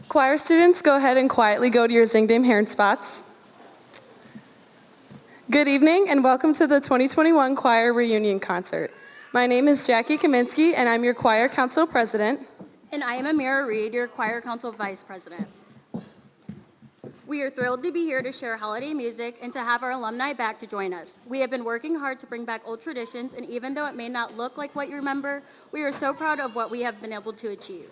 Choir students, go ahead and quietly go to your Zingdam Heron spots. Good evening and welcome to the 2021 Choir Reunion Concert. My name is Jackie Kaminsky and I'm your Choir Council President. And I am Amira Reed, your Choir Council Vice President. We are thrilled to be here to share holiday music and to have our alumni back to join us. We have been working hard to bring back old traditions, and even though it may not look like what you remember, we are so proud of what we have been able to achieve.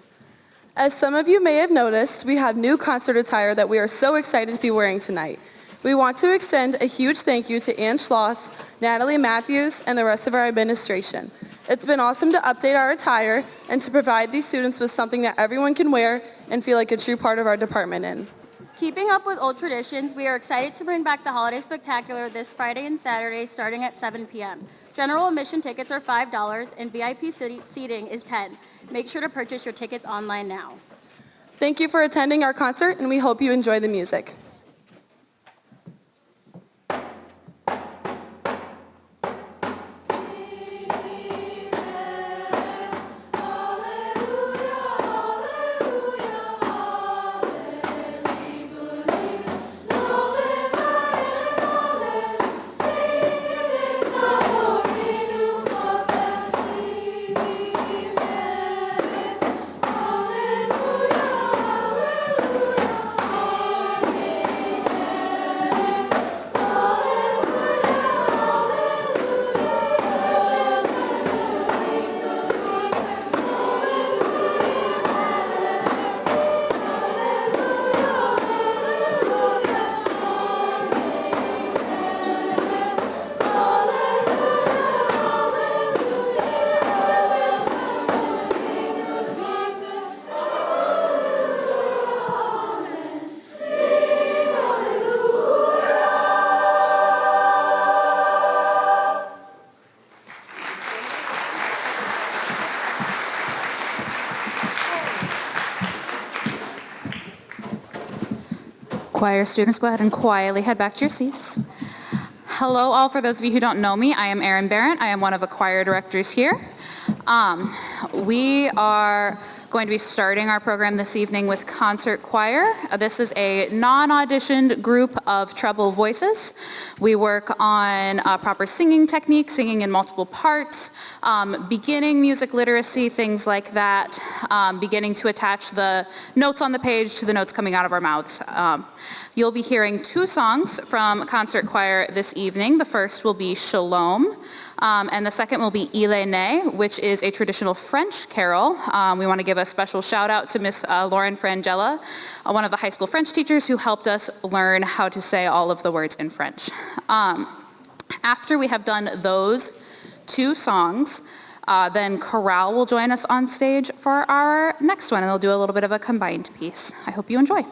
As some of you may have noticed, we have new concert attire that we are so excited to be wearing tonight. We want to extend a huge thank you to Ann Schloss, Natalie Matthews, and the rest of our administration. It's been awesome to update our attire and to provide these students with something that everyone can wear and feel like a true part of our department in. Keeping up with old traditions, we are excited to bring back the Holiday Spectacular this Friday and Saturday starting at 7 p.m. General admission tickets are $5 and VIP seating is $10. Make sure to purchase your tickets online now. Thank you for attending our concert and we hope you enjoy the music. Choir students, go ahead and quietly head back to your seats. Hello all, for those of you who don't know me, I am Erin Barrett. I am one of the choir directors here. We are going to be starting our program this evening with concert choir. This is a non-auditioned group of treble voices. We work on proper singing technique, singing in multiple parts, beginning music literacy, things like that, beginning to attach the notes on the page to the notes coming out of our mouths. You'll be hearing two songs from concert choir this evening. The first will be Shalom, and the second will be Elyria, which is a traditional French carol. We want to give a special shout out to Miss Lauren Frangella, one of the high school French teachers who helped us learn how to say all of the words in French. After we have done those two songs, then chorale will join us on stage for our next one, and they'll do a little bit of a combined piece. I hope you enjoy.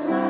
Throughout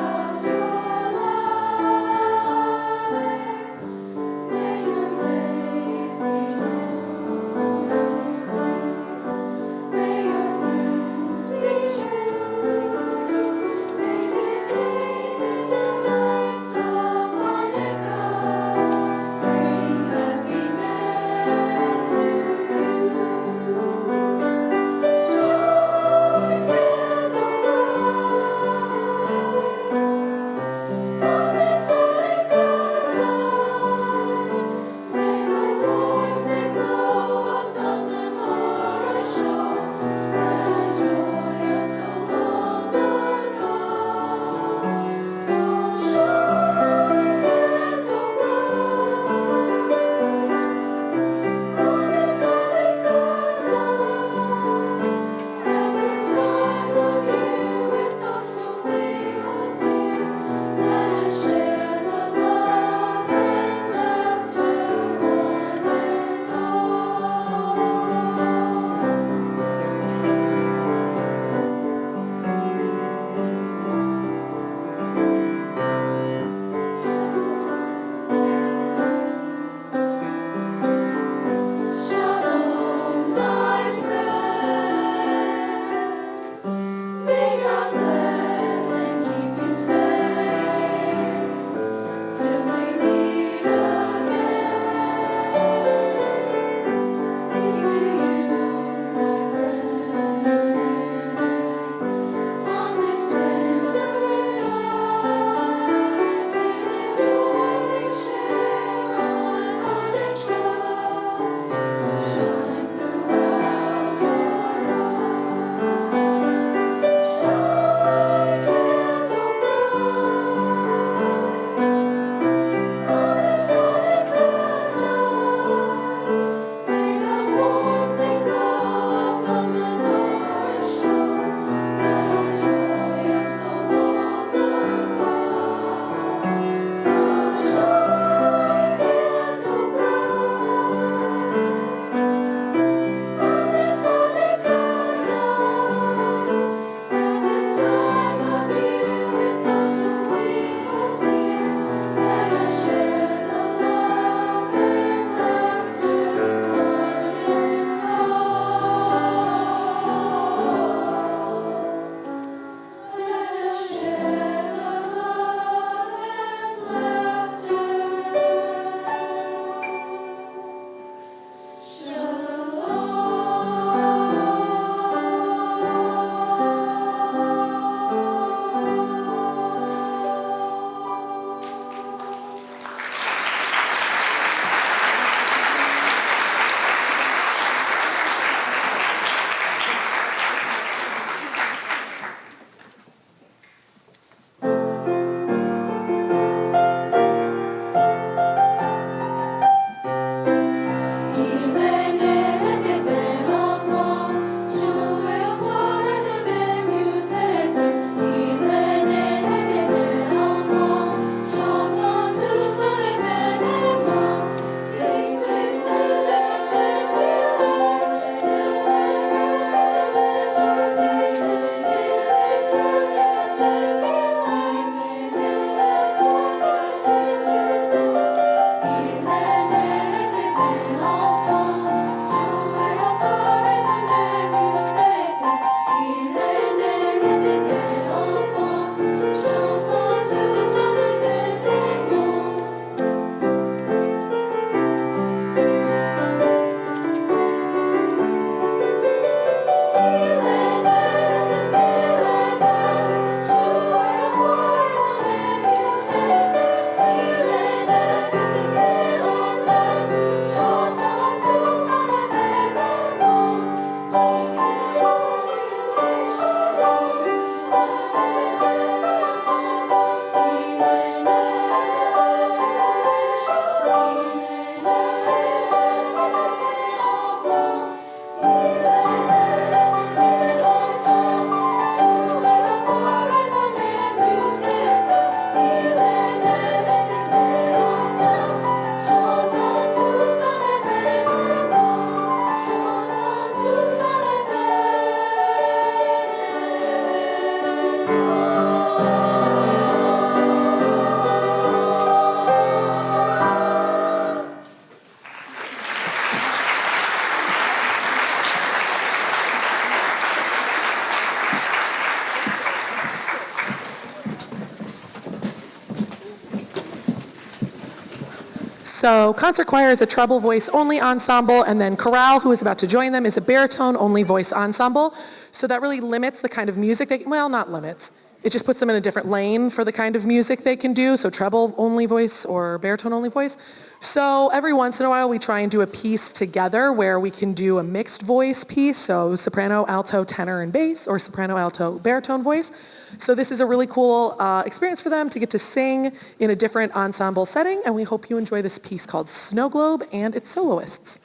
So concert choir is a treble voice only ensemble, and then chorale, who is about to join them, is a baritone only voice ensemble. So that really limits the kind of music well, not limits. It just puts them in a different lane for the kind of music they can do, so treble only voice or baritone only voice. So every once in a while we try and do a piece together where we can do a mixed voice piece, so soprano, alto, tenor, and bass, or soprano, alto, baritone voice. So this is a really cool experience for them to get to sing in a different ensemble setting, and we hope you enjoy this piece called Snow Globe and its soloists.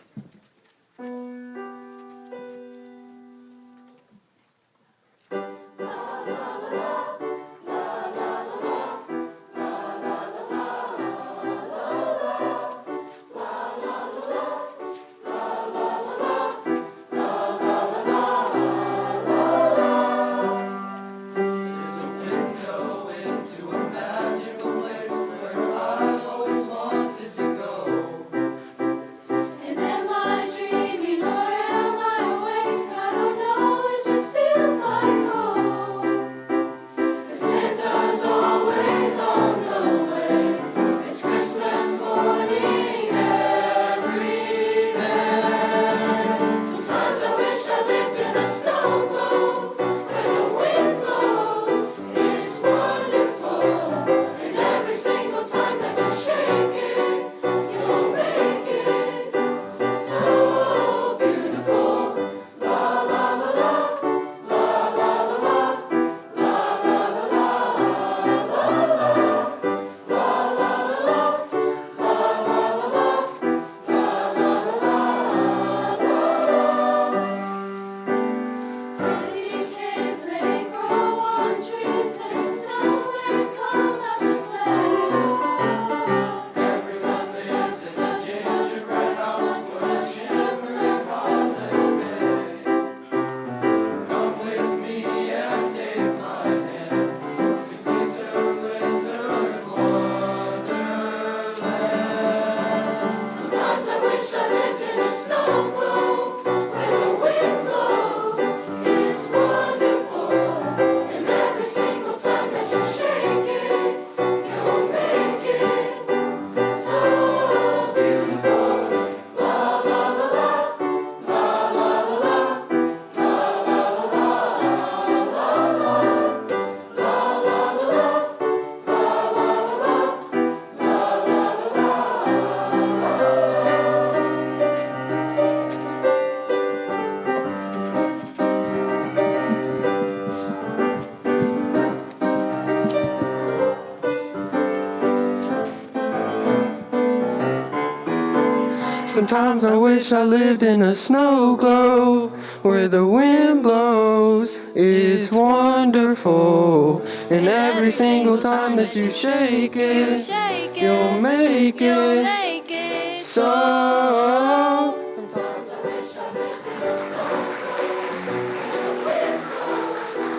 Sometimes I wish I lived in a snow globe where the wind blows. It's wonderful. And every single time that you shake it, you'll make it so. Sometimes I wish I lived in a snow globe where the wind blows.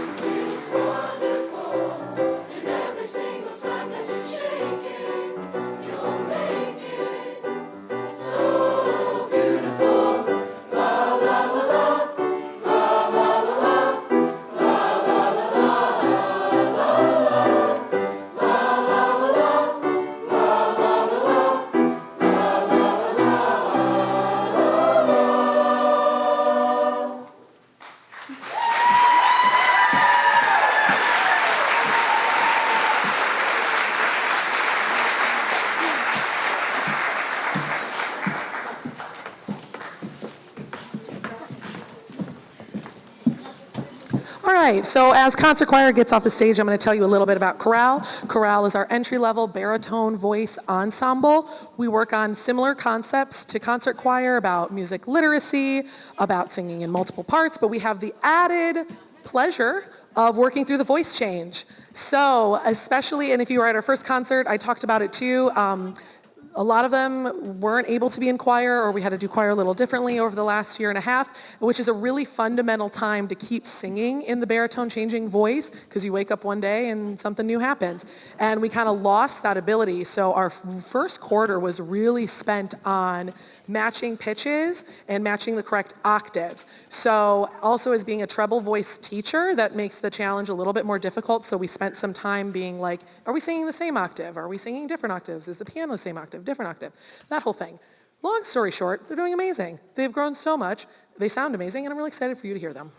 It's wonderful. And every single time that you shake it, you'll make it so beautiful. La la la la, la la la la, la la la la, la la la la, la la All right, so as concert choir gets off the stage, I'm going to tell you a little bit about chorale. Chorale is our entry-level baritone voice ensemble. We work on similar concepts to concert choir about music literacy, about singing in multiple parts, but we have the added pleasure of working through the voice change. So especially, and if you were at our first concert, I talked about it too, a lot of them weren't able to be in choir, or we had to do choir a little differently over the last year and a half, which is a really fundamental time to keep singing in the baritone changing voice, because you wake up one day and something new happens. And we kind of lost that ability. So our first quarter was really spent on matching pitches and matching the correct octaves. So also as being a treble voice teacher, that makes the challenge a little bit more difficult. So we spent some time being like, are we singing the same octave? Are we singing different octaves? Is the piano the same octave? different octave, that whole thing. Long story short, they're doing amazing. They've grown so much. They sound amazing, and I'm really excited for you to hear them.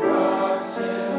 Rocks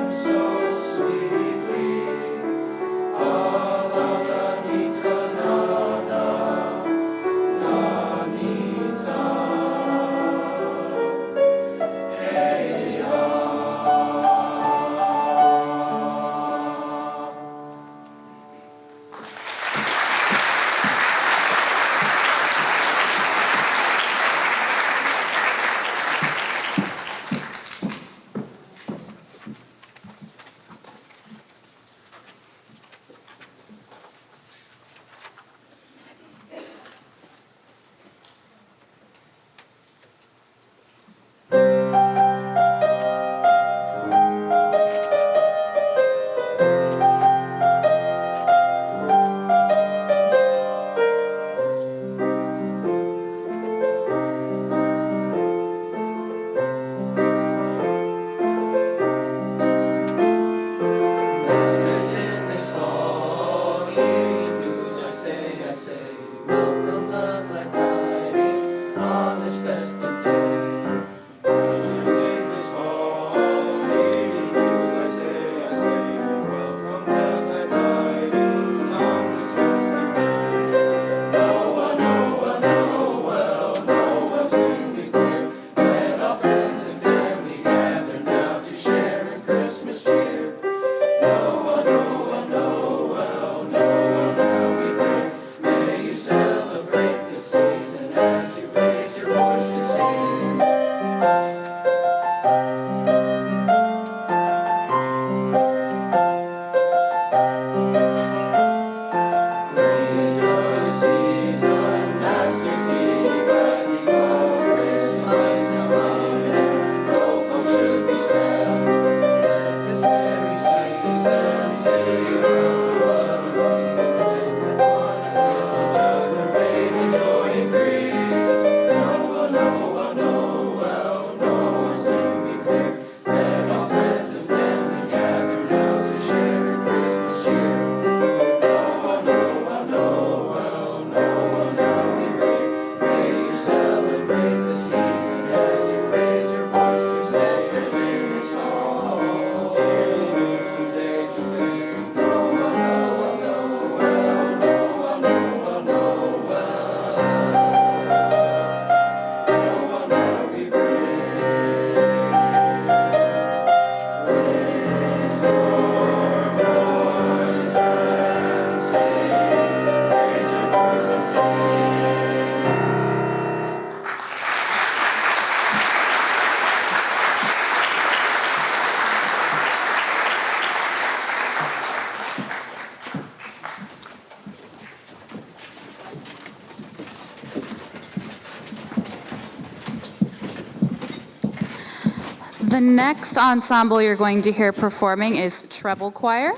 next ensemble you're going to hear performing is treble choir.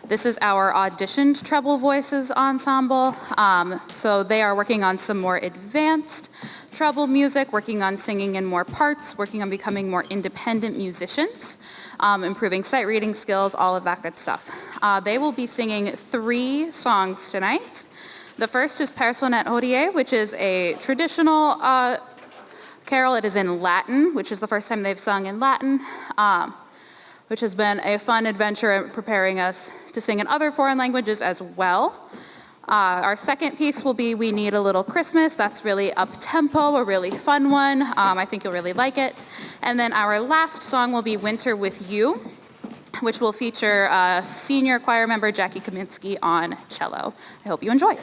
This is our auditioned treble voices ensemble. So they are working on some more advanced treble music, working on singing in more parts, working on becoming more independent musicians, improving sight reading skills, all of that good stuff. They will be singing 3 songs tonight. The first is Personet Hodie, which is a traditional carol. It is in Latin, which is the first time they've sung in Latin, which has been a fun adventure in preparing us to sing in other foreign languages as well. Our second piece will be We Need a Little Christmas. That's really up-tempo, a really fun one. I think you'll really like it. And then our last song will be Winter with You, which will feature senior choir member Jackie Kaminsky on cello. I hope you enjoy.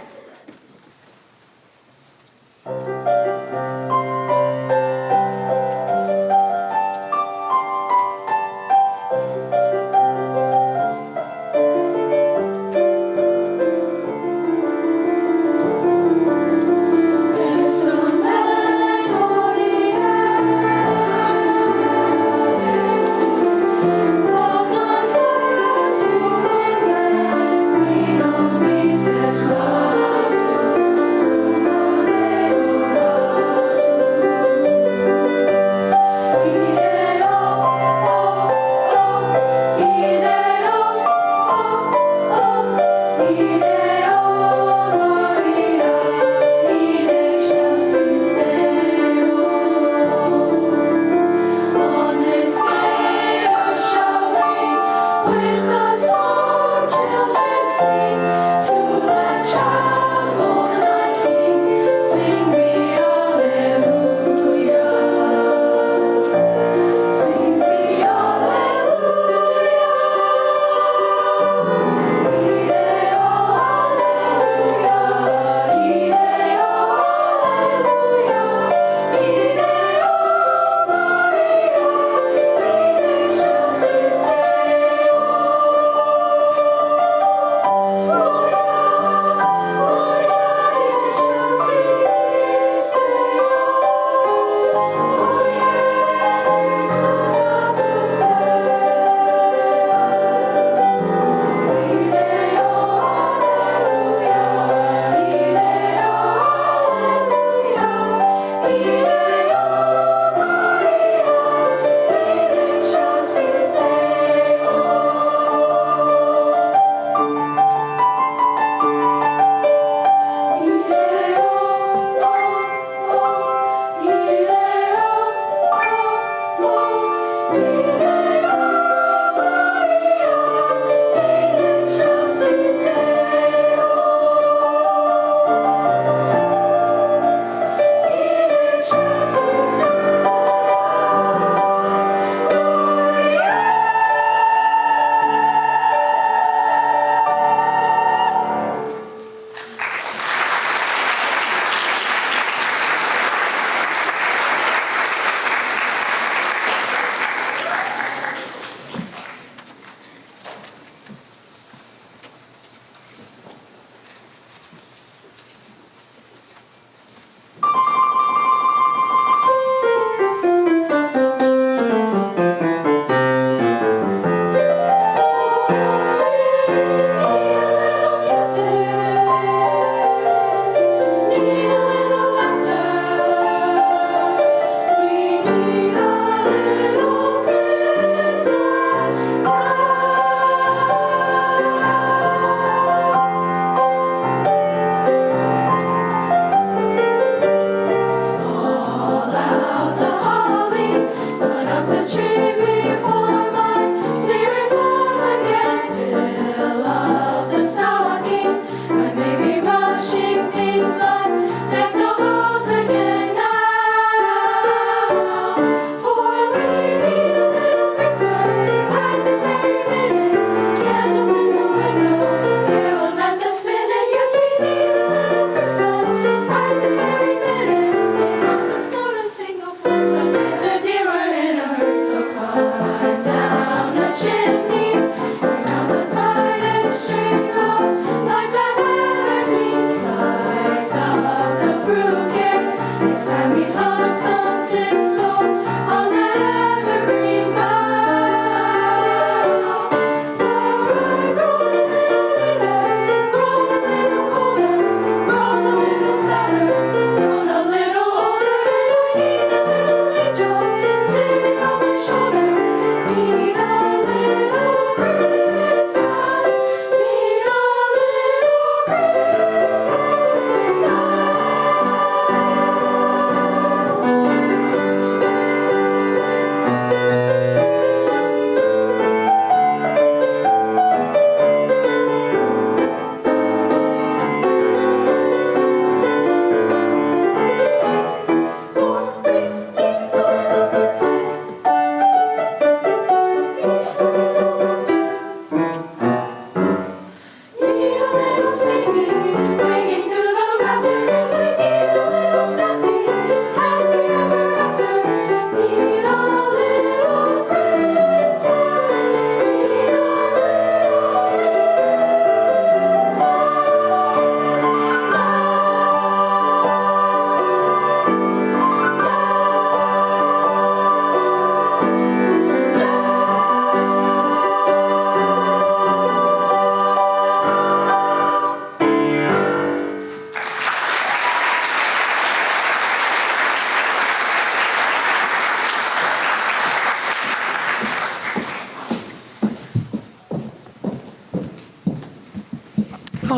We hung some tinsel on that evergreen bough.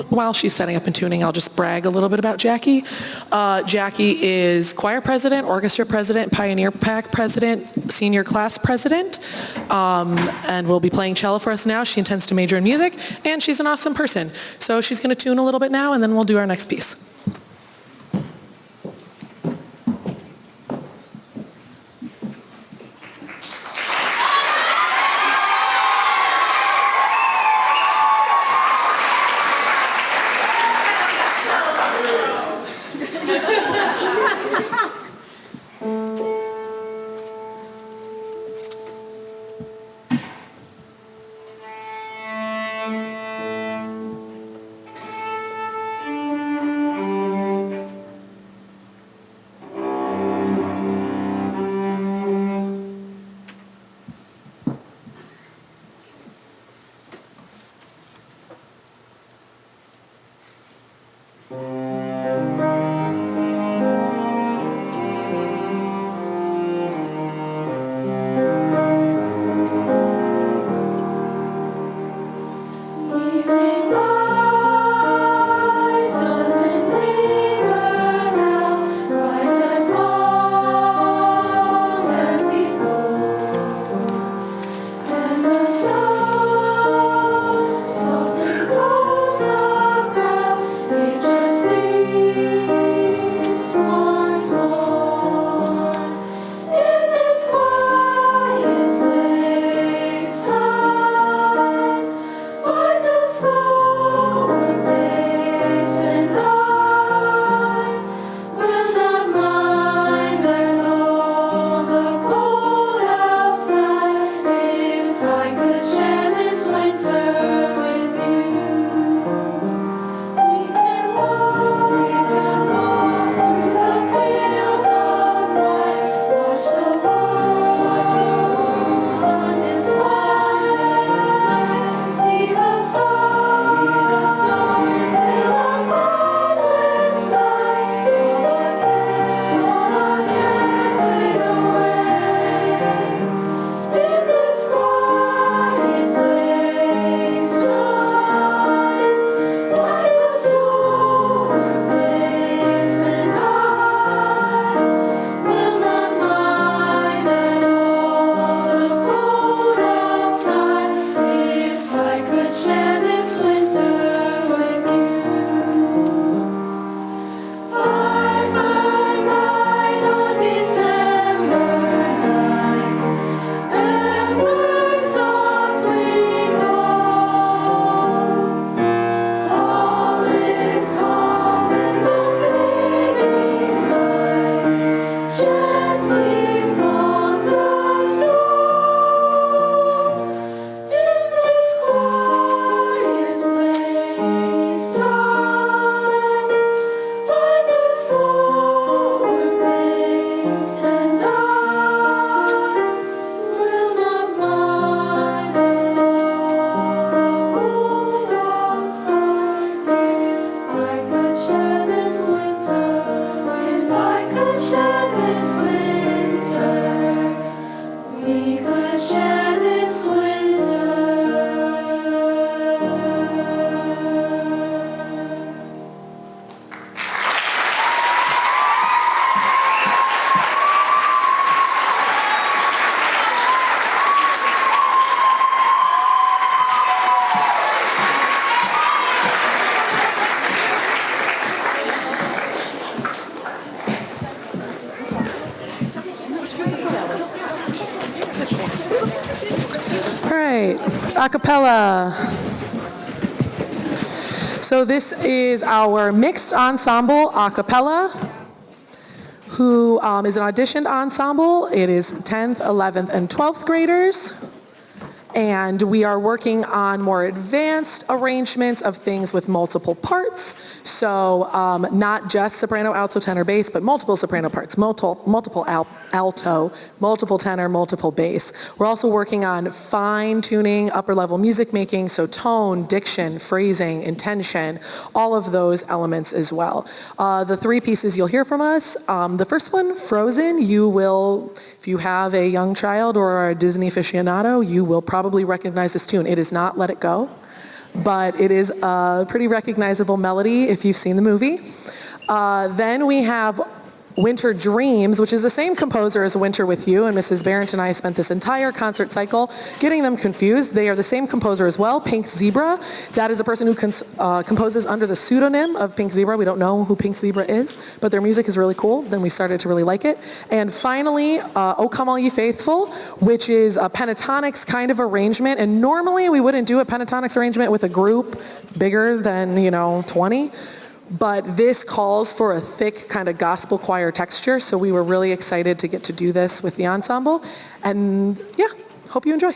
while she's setting up and tuning, I'll just brag a little bit about Jackie. Jackie is choir president, orchestra president, Pioneer Pack president, senior class president, and will be playing cello for us now. She intends to major in music, and she's an awesome person. So she's going to tune a little bit now, and then we'll do our next piece. A cappella. So this is our mixed ensemble a cappella, who is an auditioned ensemble. It is 10th, 11th, and 12th graders. And we are working on more advanced arrangements of things with multiple parts. So not just soprano, alto, tenor, bass, but multiple soprano parts, multiple alto, multiple tenor, multiple bass. We're also working on fine-tuning upper-level music making, so tone, diction, phrasing, intention, all of those elements as well. The three pieces you'll hear from us, the first one, Frozen, you will, if you have a young child or a Disney aficionado, you will probably recognize this tune. It is not Let It Go. but it is a pretty recognizable melody if you've seen the movie. Then we have Winter Dreams, which is the same composer as Winter with You, and Mrs. Barrett and I spent this entire concert cycle getting them confused. They are the same composer as well, Pink Zebra. That is a person who composes under the pseudonym of Pink Zebra. We don't know who Pink Zebra is, but their music is really cool. Then we started to really like it. And finally, O Come All Ye Faithful, which is a pentatonics kind of arrangement. And normally we wouldn't do a pentatonics arrangement with a group bigger than, 20. But this calls for a thick kind of gospel choir texture, so we were really excited to get to do this with the ensemble. And yeah, hope you enjoy.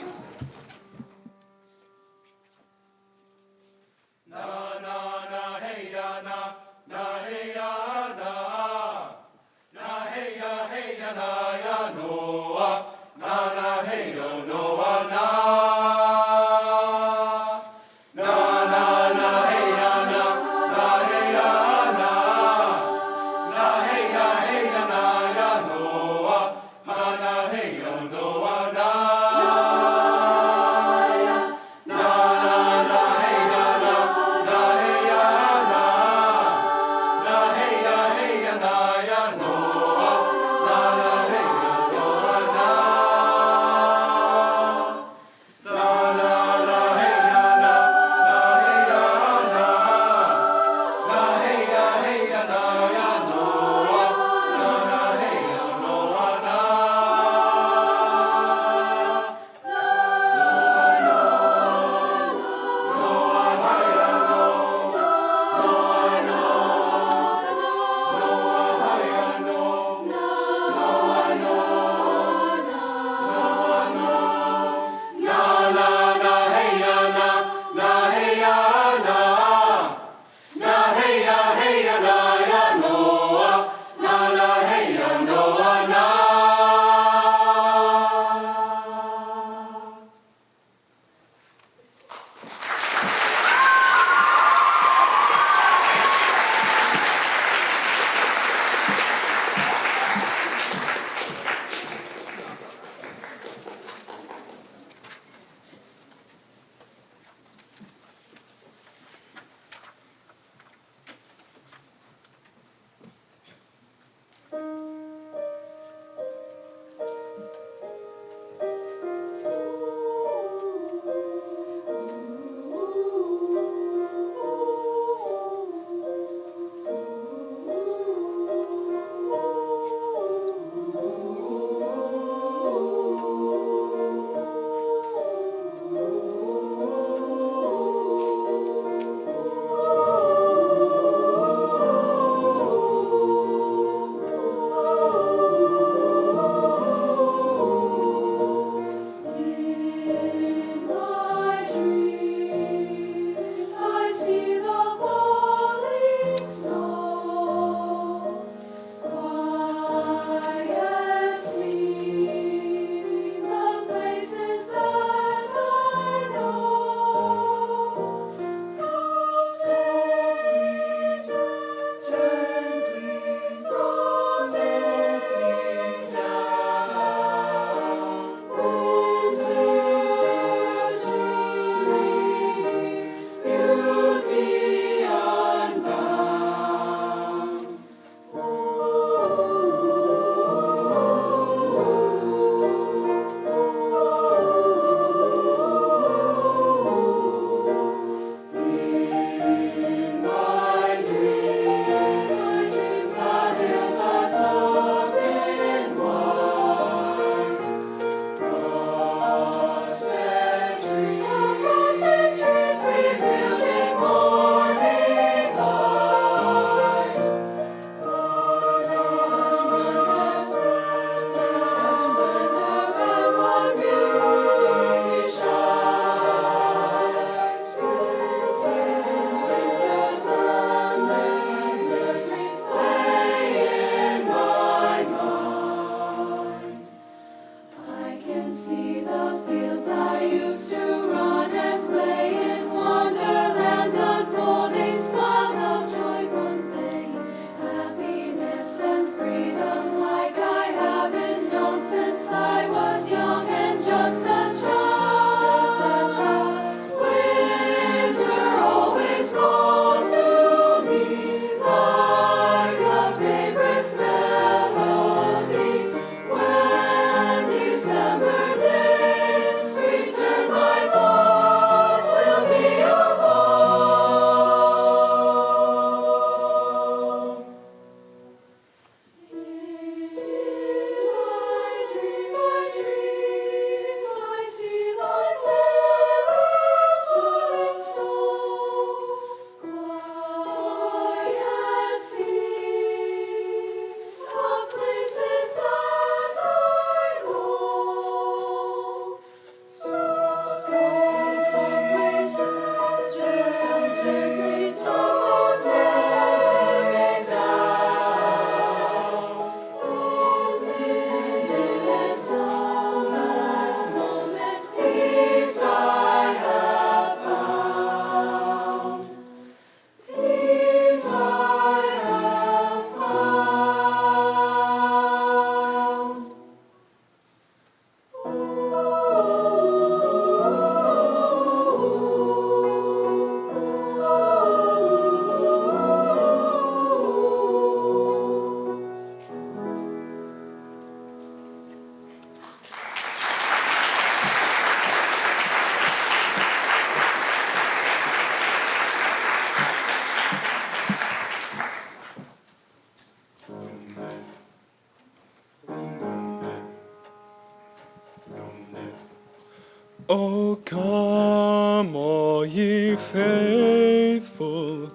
Oh, come, all ye faithful,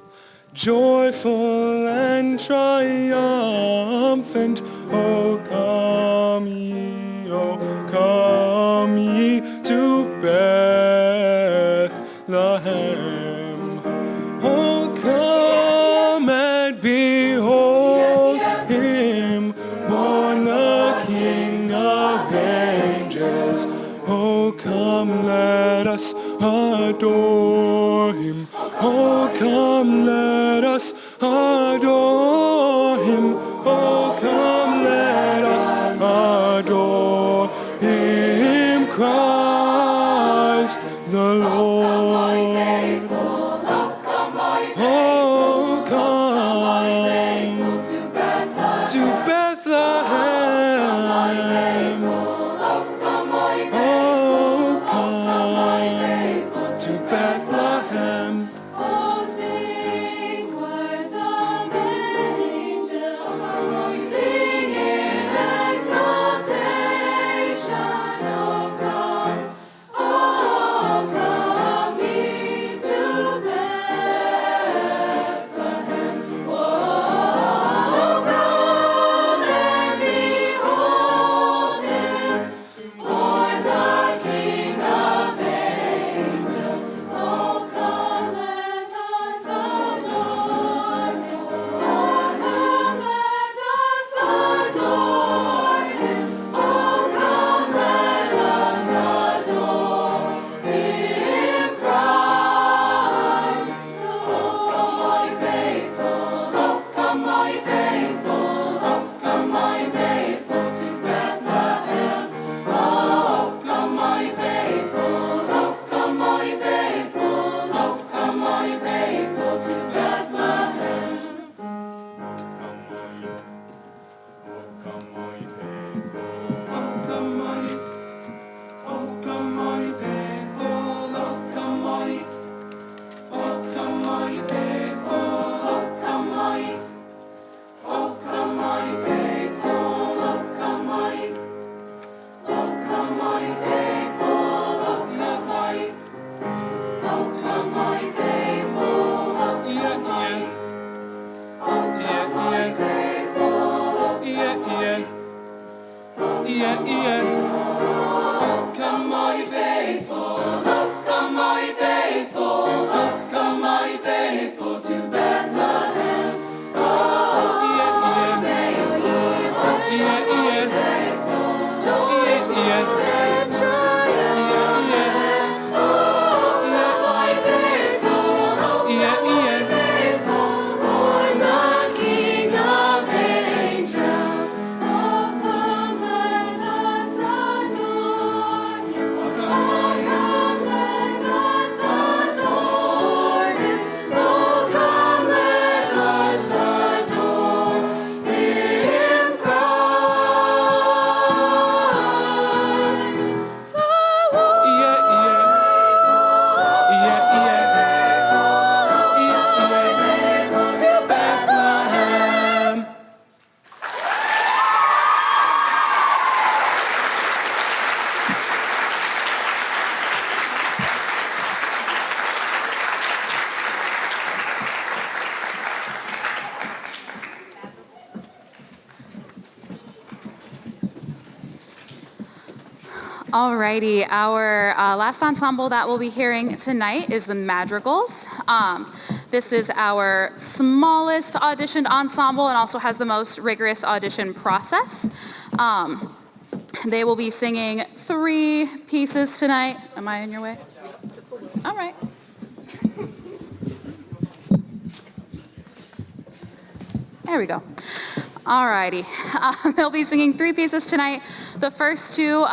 joyful and triumphant. Oh, come ye to Bethlehem. Oh, come and behold him, born the King of angels. Oh, come, let us adore him. Oh, come, let us adore him. Oh, come, let us adore him, Christ the Lord. Oh, come to Bethlehem. Oh, come to Bethlehem. Oh, sing choirs of angels, sing in exaltation. Oh, come ye to Bethlehem. Oh, come and behold him, born the King of angels. Oh, come, let us adore him. Oh, come, let us adore him. Oh, come, let us adore him, Christ. Oh, come, all ye faithful. Oh, come, all ye faithful. Oh, come, all ye faithful to Bethlehem. Oh, come, all ye faithful. Oh, come, all ye faithful. Oh, come, all ye faithful to Bethlehem. Come all ye faithful, come all ye faithful, come all ye faithful to Bethlehem. Oh, may ye faithful, joyful and triumphant. Oh, come all ye faithful, born the King of angels. Oh, come, let us adore him. Oh, come, let us adore him. Oh, come, let us adore him, Christ the Lord. To Bethlehem. Alrighty, our last ensemble that we'll be hearing tonight is the Madrigals. This is our smallest auditioned ensemble and also has the most rigorous audition process. They will be singing 3 pieces tonight. Am I in your way? All right. There we go. Alrighty. They'll be singing 3 pieces tonight. The first 2,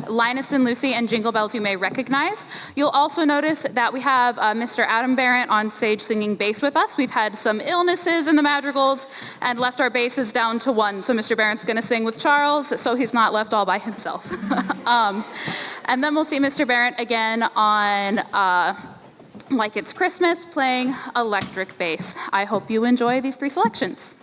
Linus and Lucy and Jingle Bells, you may recognize. You'll also notice that we have Mr. Adam Barrett on stage singing bass with us. We've had some illnesses in the Madrigals and left our basses down to 1. So Mr. Barrett's going to sing with Charles, so he's not left all by himself. And then we'll see Mr. Barrett again on Like It's Christmas, playing electric bass. I hope you enjoy these 3 selections.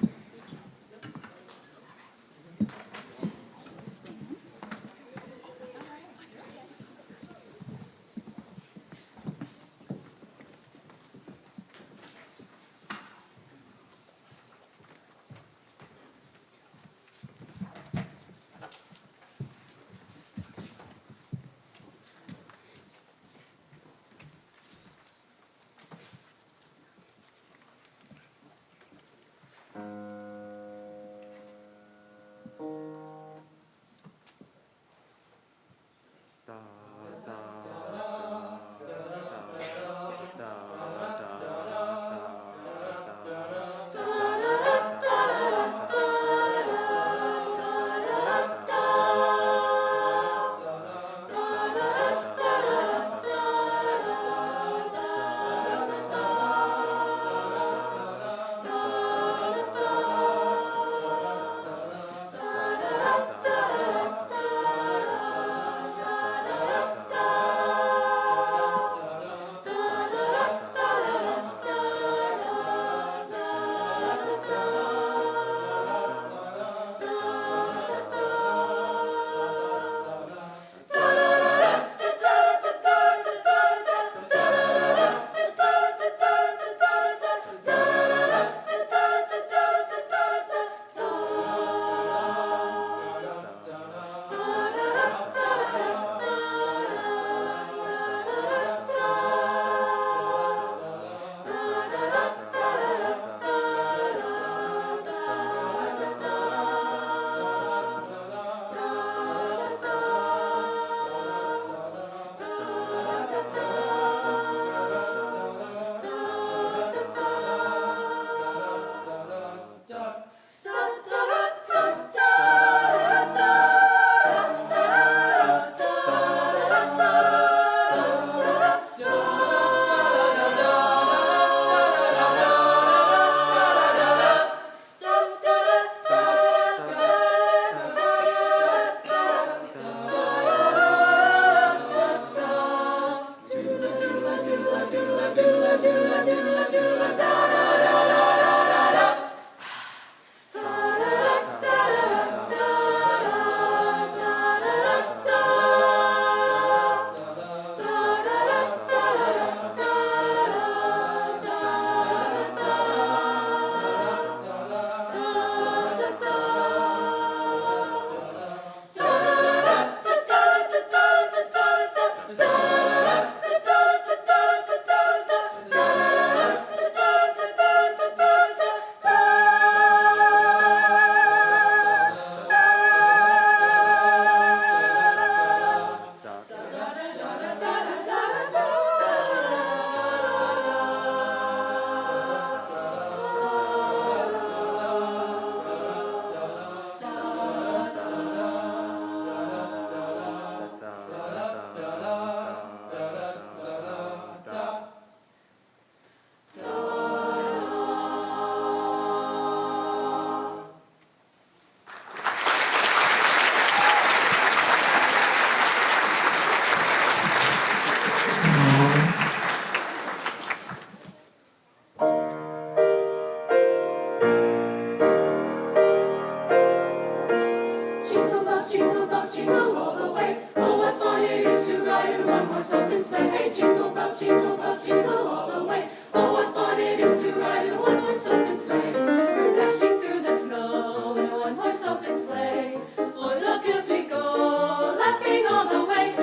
Jingle bells, jingle all the way. Oh, what fun it is to ride in one horse open sleigh. Hey, jingle bells, jingle all the way. Oh, what fun it is to ride in a one horse open sleigh. We're dashing through the snow in a one horse open sleigh. O'er the fields we go, laughing all the way.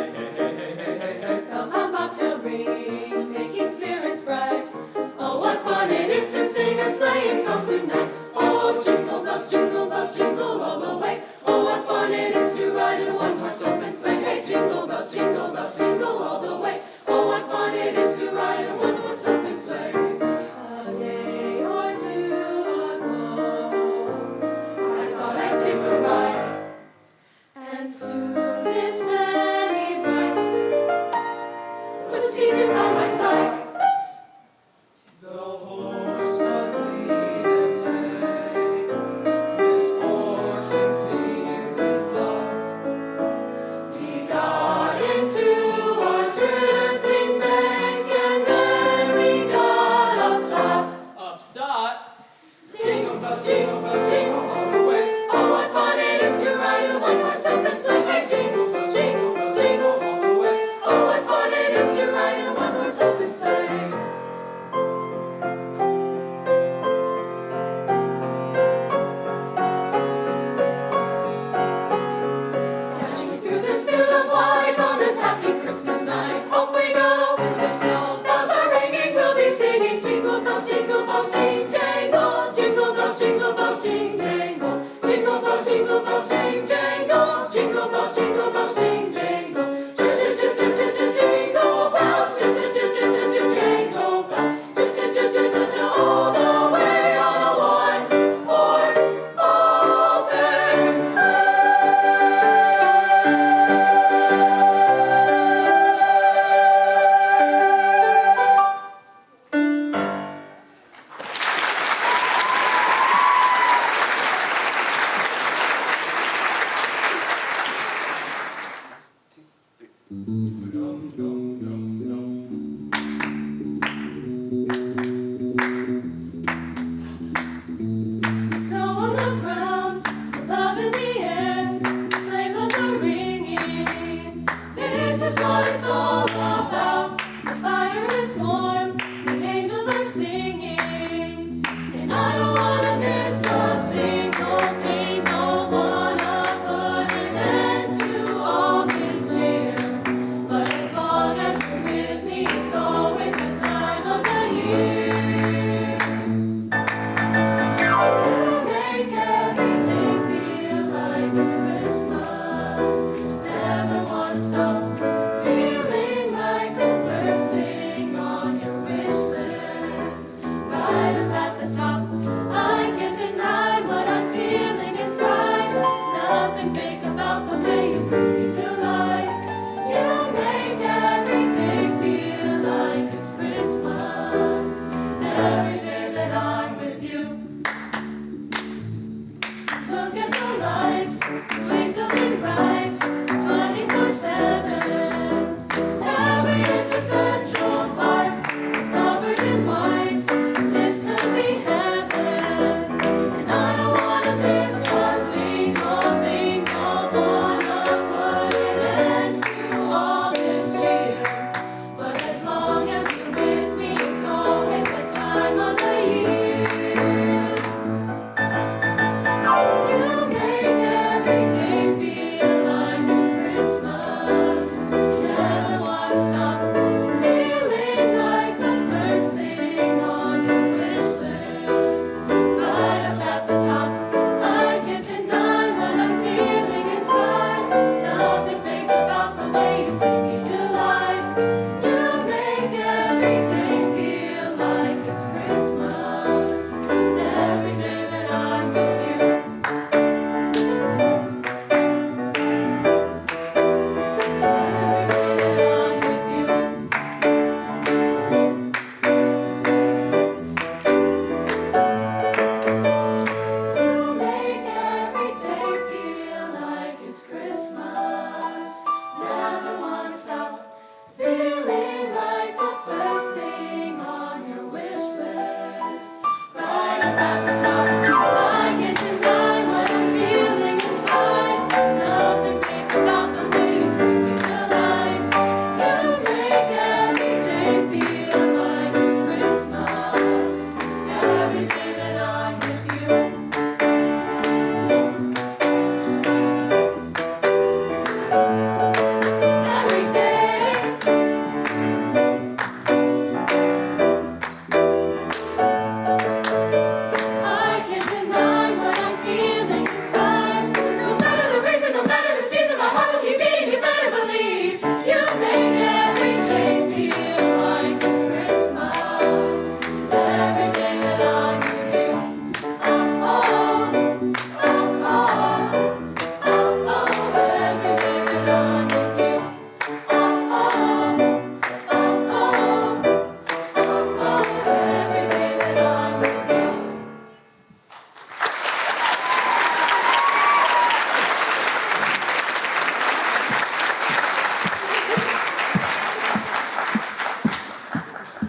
Bells on bobtail ring, making spirits bright. Oh, what fun it is to sing a sleighing song tonight. Oh, jingle bells, jingle all the way. Oh, what fun it is to ride in a one horse open sleigh. Hey, jingle bells, jingle all the way. Oh, what fun it is to ride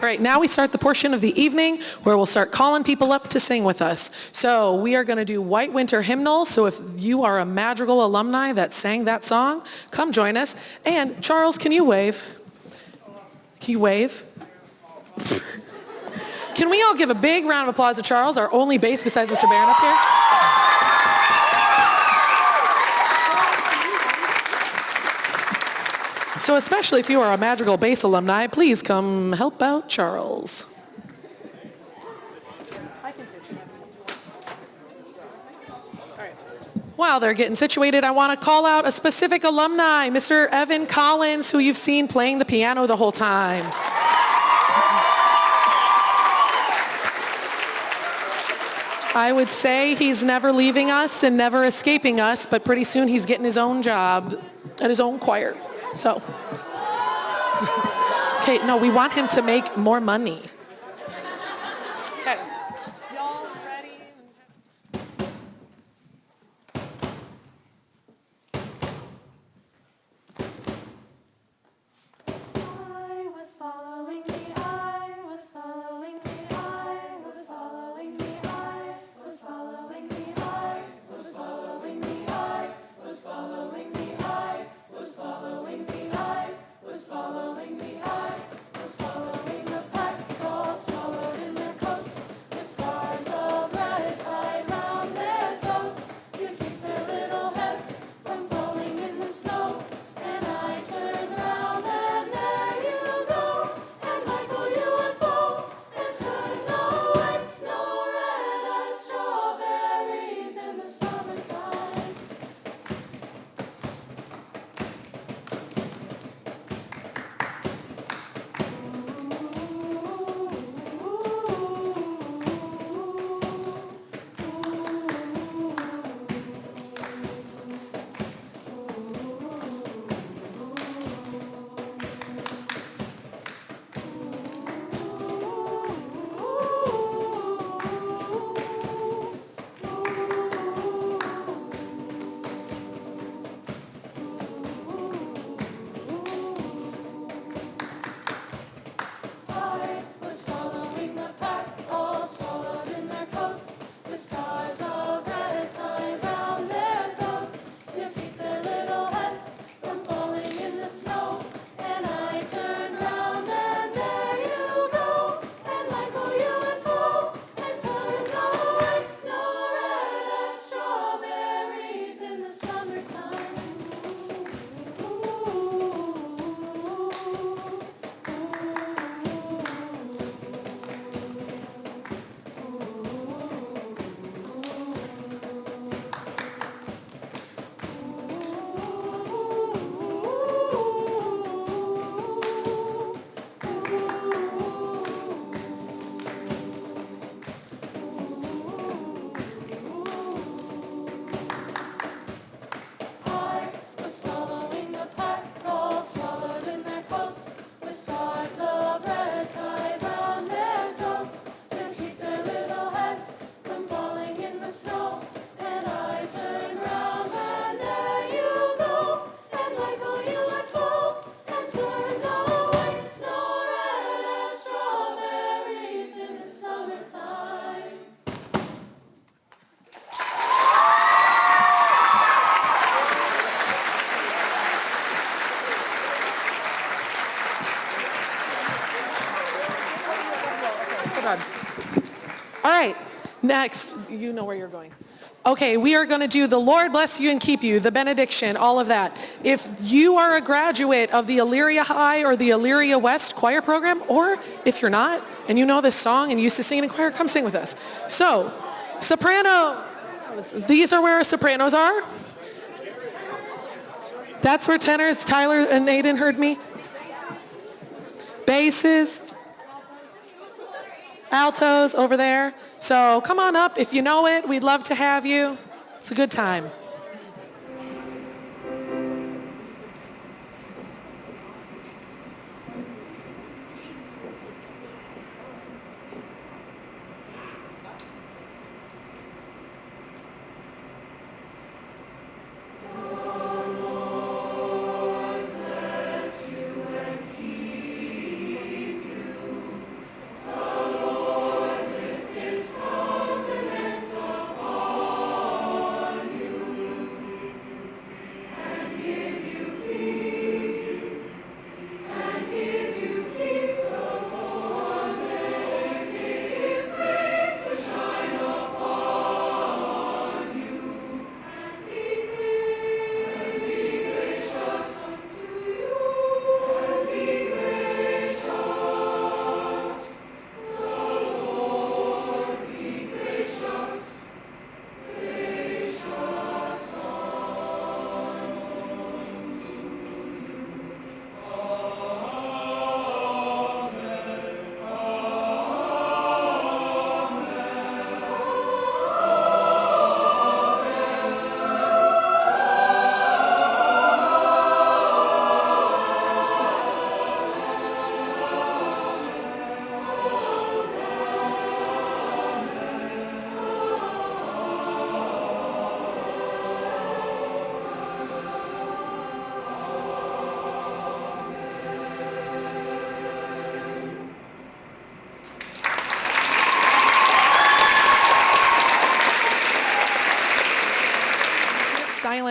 All right, now we start the portion of the evening where we'll start calling people up to sing with us. So we are going to do White Winter Hymnal. So if you are a Madrigal alumni that sang that song, come join us. And Charles, can you wave? Can you wave? Can we all give a big round of applause to Charles, our only bass besides Mr. Barron up here? So especially if you are a Madrigal bass alumni, please come help out Charles. While they're getting situated, I want to call out a specific alumni, Mr. Evan Collins, who you've seen playing the piano the whole time. I would say he's never leaving us and never escaping us, but pretty soon he's getting his own job at his own choir. So, okay, no, we want him to make more money. Okay, y'all ready? I was following the eye, was following the eye, was following the eye, was following the eye, was following the eye, was following the eye, was following the eye, was following the eye, was following the pack, all swallowed in their coats, with stars of red tied round their throats, to keep their little heads from falling in the snow. And I turned round and there you go, and Michael, you would fall and turn the white snow red as strawberries in the summertime. I was following the pack, all swallowed in their coats, with stars of red tied round their throats, to keep their little heads from falling in the snow. And I turned round and there you go, and Michael, you would fall and turn the white snow red as strawberries in the summertime. I was following the pack, all swallowed in their coats, with stars of red tied round their throats, to keep their little heads from falling in the snow. And I turned round and there you go, and Michael, you would fall and turn the white snow red as strawberries in the summertime. Hold on. All right, next, you know where you're going. Okay, we are going to do the Lord bless you and keep you, the benediction, all of that. If you are a graduate of the Elyria High or the Elyria West choir program, or if you're not and you know this song and you used to sing in choir, come sing with us. So, soprano, these are where sopranos are. That's where tenors, Tyler and Aiden heard me. Basses, altos over there. So come on up. If you know it, we'd love to have you. It's a good time.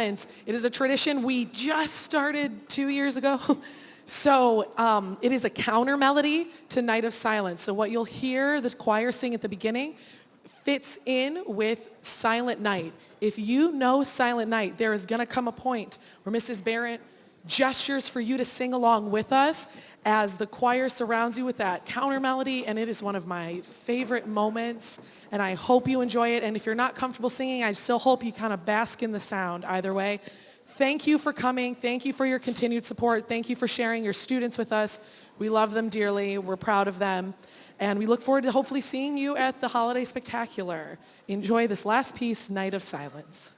Silence. It is a tradition we just started 2 years ago. So it is a counter melody to Night of Silence. So what you'll hear the choir sing at the beginning fits in with Silent Night. If you know Silent Night, there is going to come a point where Mrs. Barrett gestures for you to sing along with us as the choir surrounds you with that counter melody, and it is one of my favorite moments, and I hope you enjoy it. And if you're not comfortable singing, I still hope you kind of bask in the sound either way. Thank you for coming. Thank you for your continued support. Thank you for sharing your students with us. We love them dearly. We're proud of them. And we look forward to hopefully seeing you at the Holiday Spectacular. Enjoy this last piece, Night of Silence.